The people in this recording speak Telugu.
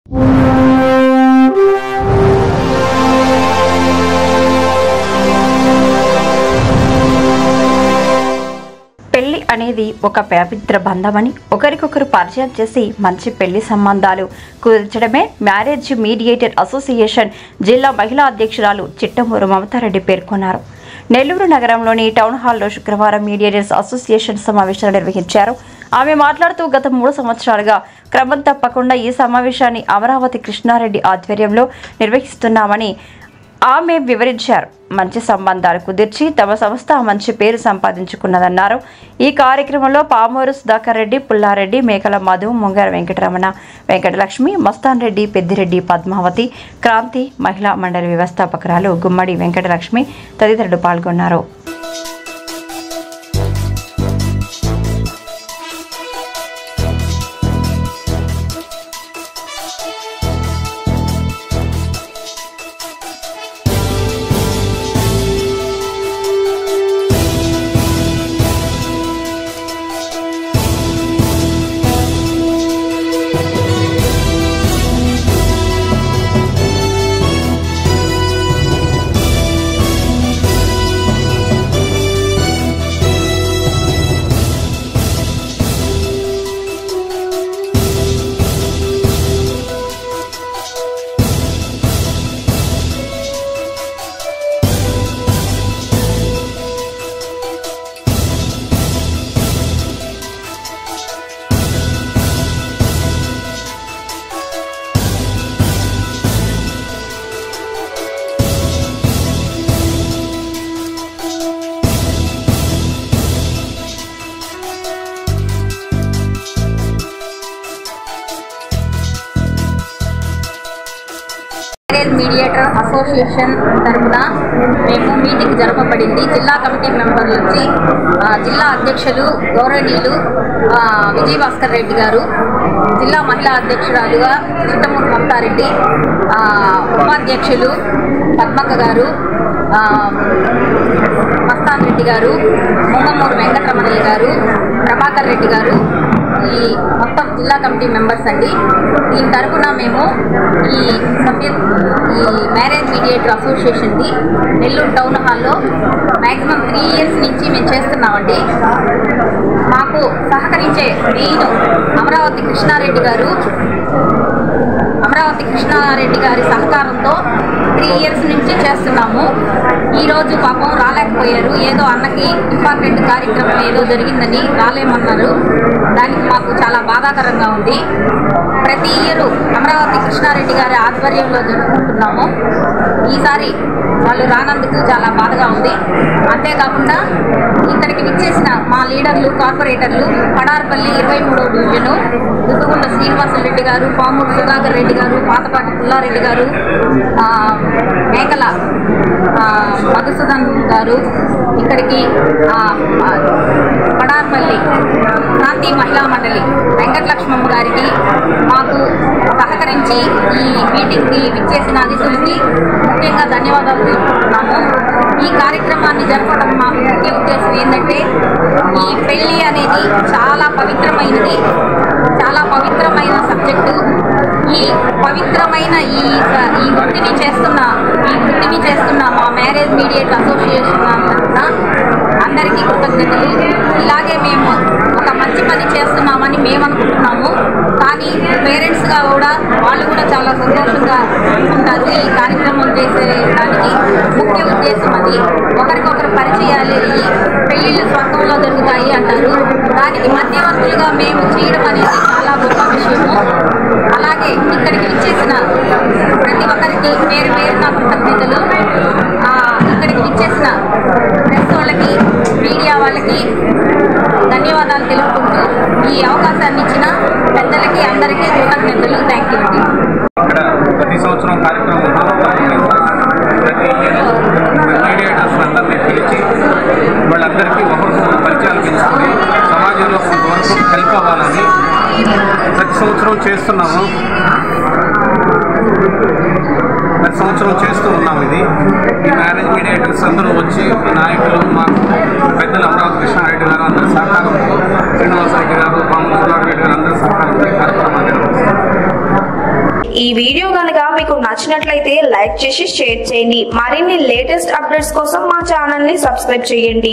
పెళ్లి అనేది ఒక పవిత్ర బంధమని, ఒకరికొకరు పరిచయం చేసి మంచి పెళ్లి సంబంధాలు కుదిర్చడమే మ్యారేజ్ మీడియేటర్ అసోసియేషన్ జిల్లా మహిళా అధ్యక్షురాలు చిట్టమూరు మమతారెడ్డి పేర్కొన్నారు. నెల్లూరు నగరంలోని టౌన్ హాల్లో శుక్రవారం మీడియేటర్స్ అసోసియేషన్ సమావేశాలు నిర్వహించారు. ఆమె మాట్లాడుతూ గత 3 సంవత్సరాలుగా క్రమం తప్పకుండా ఈ సమావేశాన్ని అమరావతి కృష్ణారెడ్డి ఆధ్వర్యంలో నిర్వహిస్తున్నామని ఆమె వివరించారు. మంచి సంబంధాలు కుదిర్చి తమ సంస్థ మంచి పేరు సంపాదించుకున్నదన్నారు. ఈ కార్యక్రమంలో పామూరు సుధాకర్ రెడ్డి, పుల్లారెడ్డి, మేకల మధు, ముంగార వెంకటరమణ, వెంకటలక్ష్మి, మస్తాన్ రెడ్డి, పెద్దిరెడ్డి, పద్మావతి, క్రాంతి, మహిళా మండలి వ్యవస్థాపకురాలు గుమ్మడి వెంకటలక్ష్మి తదితరులు పాల్గొన్నారు. మీడియేటర్ అసోసియేషన్ తరఫున మేము మీటింగ్ జరపబడింది. జిల్లా కమిటీ మెంబర్లు వచ్చి జిల్లా అధ్యక్షులు గౌరవనీయులు విజయభాస్కర్ రెడ్డి గారు, జిల్లా మహిళా అధ్యక్షురాలుగా చిట్టమూరు మమతారెడ్డి, ఉపాధ్యక్షులు పద్మక్క గారు, మస్తాన్ రెడ్డి గారు, ముంగమూరు వెంకటరమణయ్య గారు, ప్రభాకర్ రెడ్డి గారు, ఈ మొత్తం జిల్లా కమిటీ మెంబర్స్ అండి. దీని తరఫున మేము ఈ మ్యారేజ్ మీడియేటర్ అసోసియేషన్ది నెల్లూరు టౌన్ హాల్లో మ్యాక్సిమం 3 years నుంచి మేము చేస్తున్నామండి. మాకు సహకరించే మెయిన్ అమరావతి కృష్ణారెడ్డి గారి సహకారంతో 3 years నుంచి చేస్తున్నాము. ఈరోజు పాపం రాలేకపోయారు, ఏదో అన్నకి ఇంపార్టెంట్ కార్యక్రమం ఏదో జరిగిందని రాలేమన్నారు. దానికి మాకు చాలా బాధాకరంగా ఉంది. ప్రతి ఇయర్ అమరావతి కృష్ణారెడ్డి గారి ఆధ్వర్యంలో జరుపుకుంటున్నాము. ఈసారి వాళ్ళు రానందుకు చాలా బాధగా ఉంది. అంతేకాకుండా ఇక్కడికి విచ్చేసిన మా లీడర్లు, కార్పొరేటర్లు పడార్పల్లి 23వ డివిజను దుద్దుగుండ శ్రీనివాసరెడ్డి గారు, పామూరు సుధాకర్ రెడ్డి గారు, పాతపాటి పుల్లారెడ్డి గారు, మేకల మధుసూదన్ గారు, ఇక్కడికి పడార్పల్లి క్రాంతి మహిళా మండలి వెంకటలక్ష్మమ్మ గారికి మాకు సహకరించి ఈ మీటింగ్కి విచ్చేసిన అతిథులకి ముఖ్యంగా ధన్యవాదాలు తెలుపుకుంటున్నాము. ఈ కార్యక్రమాన్ని జరపడం మా ముఖ్య ఉద్దేశం ఏంటంటే, ఈ పెళ్లి అనేది చాలా పవిత్రమైనది, చాలా పవిత్రమైన సబ్జెక్టు. ఈ పవిత్రమైన ఈ వృత్తిని చేస్తున్న మా మ్యారేజ్ మీడియేటర్ అసోసియేషన్ తరఫున అందరికీ కృతజ్ఞతలు. ఇలాగే మేము ఒక మంచి పని చేస్తున్నామని మేము అనుకుంటున్నాము. కానీ పేరెంట్స్గా కూడా వాళ్ళు కూడా చాలా సంతోషంగా ఉంటారు. ఈ కార్యక్రమం చేసేదానికి ముఖ్య ఉద్దేశం అది. ఒకరికొకరు పరిచయాలు, ఈ పెళ్ళిళ్ళు స్వర్గంలో జరుగుతాయి అంటారు. దానికి మధ్యవర్తులుగా మేము చేయడం అనేది చాలా గొప్ప విషయము. అలాగే ఇక్కడికి విచ్చేసిన ప్రతి ఒక్కరికి పేరు పేరున కృతజ్ఞతలు. ఇక్కడికి విచ్చేసిన ప్రెస్ వాళ్ళకి, మీడియా వాళ్ళకి ధన్యవాదాలు తెలుపుకుంటూ ఈ అవకాశాన్ని ఇచ్చిన పెద్దలకి అందరికీ కృతజ్ఞతలు. థ్యాంక్ యూ అండి. ఇక్కడ ప్రతి సంవత్సరం కార్యక్రమం ప్రతి మీడియేటర్స్ అందరినీ పిలిచి వాళ్ళందరికీ ఒకరికొకరు పరిచయాలు పెంచుకొని సమాజంలో కొంతవరకు హెల్ప్ అవ్వాలని ప్రతి సంవత్సరం చేస్తున్నాము. ప్రతి సంవత్సరం చేస్తూ ఉన్నాము. ఇది ఈ మ్యారేజ్ మీడియేటర్స్ అందరూ వచ్చి నాయకులు, మాకు పెద్దలు అమరావతి కృష్ణారెడ్డి గారు అందరి సహకారంతో, శ్రీనివాసరెడ్డి గారు, పామూరు సుధాకర్ రెడ్డి గారు అందరి సహకారంతో ఈ కార్యక్రమాన్ని నిర్వహిస్తారు. ఈ వీడియో గనుక మీకు నచ్చినట్లయితే లైక్ చేసి షేర్ చేయండి. మరిన్ని లేటెస్ట్ అప్డేట్స్ కోసం మా ఛానల్ ని సబ్స్క్రైబ్ చేయండి.